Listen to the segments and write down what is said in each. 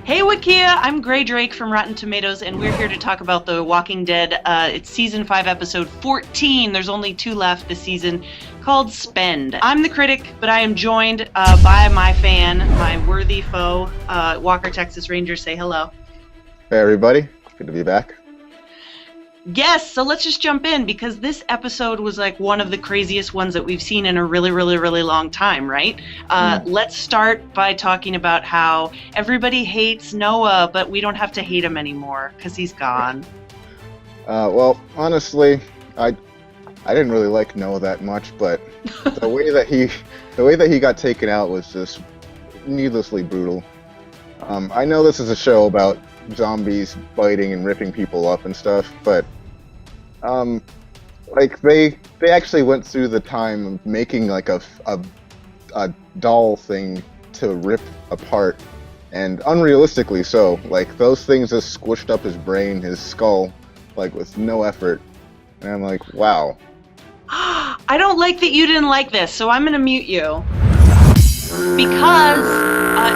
Hey Wikia, I'm Grae Drake from Rotten Tomatoes, and we're here to talk about The Walking Dead. It's season 5, episode 14. There's only 2 left this season, called Spend. I'm the critic, but I am joined by my fan, my worthy foe, WalkerTexasRanger. Say hello. Hey everybody, good to be back. Yes, so let's just jump in, because this episode was like one of the craziest ones that we've seen in a really, really, really long time, right? Let's start by talking about how everybody hates Noah, but we don't have to hate him anymore, because he's gone. Well, honestly, I didn't really like Noah that much, but the way that he got taken out was just needlessly brutal. I know this is a show about zombies biting and ripping people up and stuff, but like they actually went through the time of making like a doll thing to rip apart, and unrealistically so. Like those things just squished up his brain, his skull, like with no effort, and I'm like, wow. I don't like that you didn't like this, so I'm gonna mute you. Because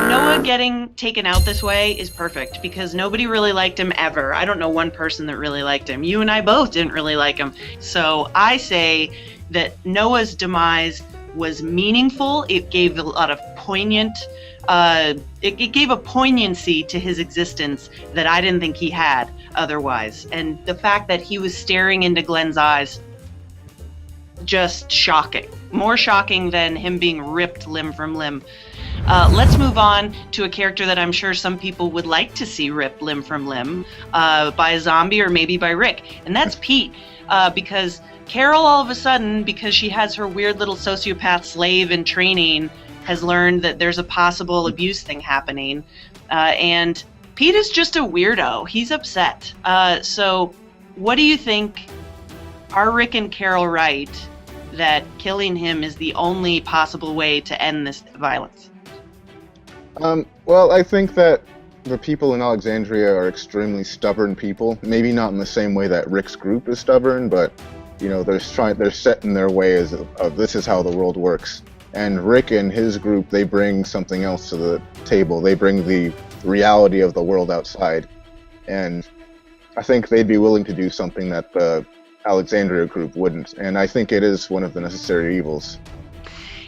Noah getting taken out this way is perfect, because nobody really liked him ever. I don't know one person that really liked him. You and I both didn't really like him. So I say that Noah's demise was meaningful. It gave a lot of poignant, it gave a poignancy to his existence that I didn't think he had otherwise. And the fact that he was staring into Glenn's eyes, just shocking. More shocking than him being ripped limb from limb. Let's move on to a character that I'm sure some people would like to see ripped limb from limb by a zombie or maybe by Rick, and that's Pete. Because Carol all of a sudden, because she has her weird little sociopath slave in training, has learned that there's a possible abuse thing happening. And Pete is just a weirdo. He's upset. So what do you think? Are Rick and Carol right that killing him is the only possible way to end this violence? Well, I think that the people in Alexandria are extremely stubborn people. Maybe not in the same way that Rick's group is stubborn, but you know, they're set in their ways of this is how the world works. And Rick and his group, they bring something else to the table. They bring the reality of the world outside, and I think they'd be willing to do something that the Alexandria group wouldn't, and I think it is one of the necessary evils.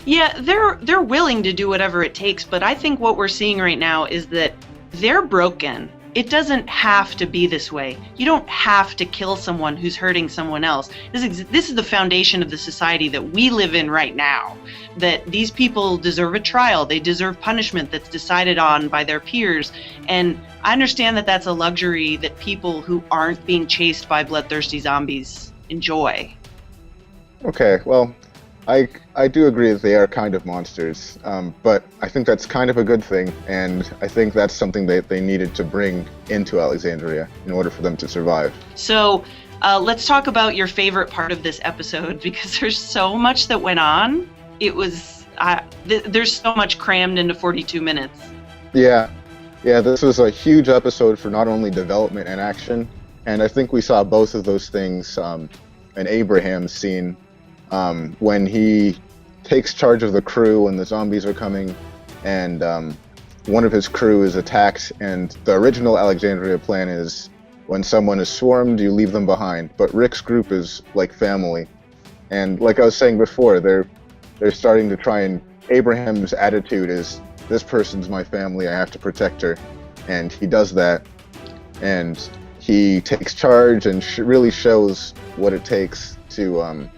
Yeah, they're willing to do whatever it takes, but I think what we're seeing right now is that they're broken. It doesn't have to be this way. You don't have to kill someone who's hurting someone else. This is the foundation of the society that we live in right now, that these people deserve a trial. They deserve punishment that's decided on by their peers. And I understand that that's a luxury that people who aren't being chased by bloodthirsty zombies enjoy. Okay, well, I do agree that they are kind of monsters, but I think that's kind of a good thing, and I think that's something that they needed to bring into Alexandria in order for them to survive. So let's talk about your favorite part of this episode, because there's so much that went on. It was, there's so much crammed into 42 minutes. Yeah, this was a huge episode for not only development and action, and I think we saw both of those things in Abraham's scene. When he takes charge of the crew when the zombies are coming, and one of his crew is attacked, and the original Alexandria plan is when someone is swarmed, you leave them behind. But Rick's group is like family, and like I was saying before, they're starting to try, and Abraham's attitude is, this person's my family, I have to protect her, and he does that, and he takes charge and really shows what it takes to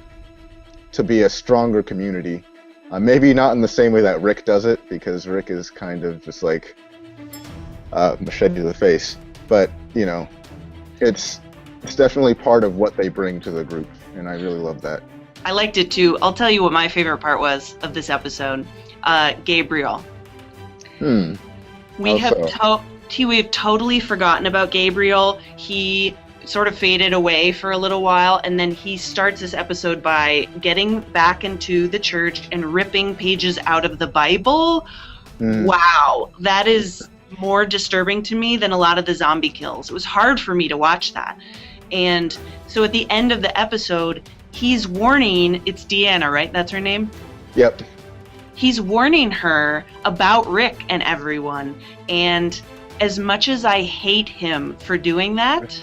be a stronger community. Maybe not in the same way that Rick does it, because Rick is kind of just like machete to the face. But, you know, it's definitely part of what they bring to the group, and I really love that. I liked it too. I'll tell you what my favorite part was of this episode. Gabriel. We have totally forgotten about Gabriel. He sort of faded away for a little while, and then he starts this episode by getting back into the church and ripping pages out of the Bible. Wow, that is more disturbing to me than a lot of the zombie kills. It was hard for me to watch that. And so at the end of the episode, he's warning, it's Deanna, right? That's her name? Yep. he's warning her about Rick and everyone. And as much as I hate him for doing that,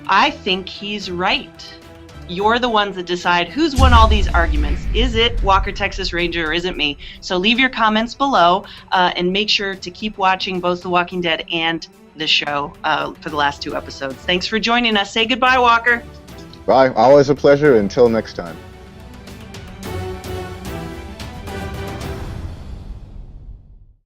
I think he's right. You're the ones that decide who's won all these arguments. Is it Walker Texas Ranger or is it me? So leave your comments below and make sure to keep watching both The Walking Dead and the show for the last 2 episodes. Thanks for joining us. Say goodbye, Walker. Bye. Always a pleasure. Until next time.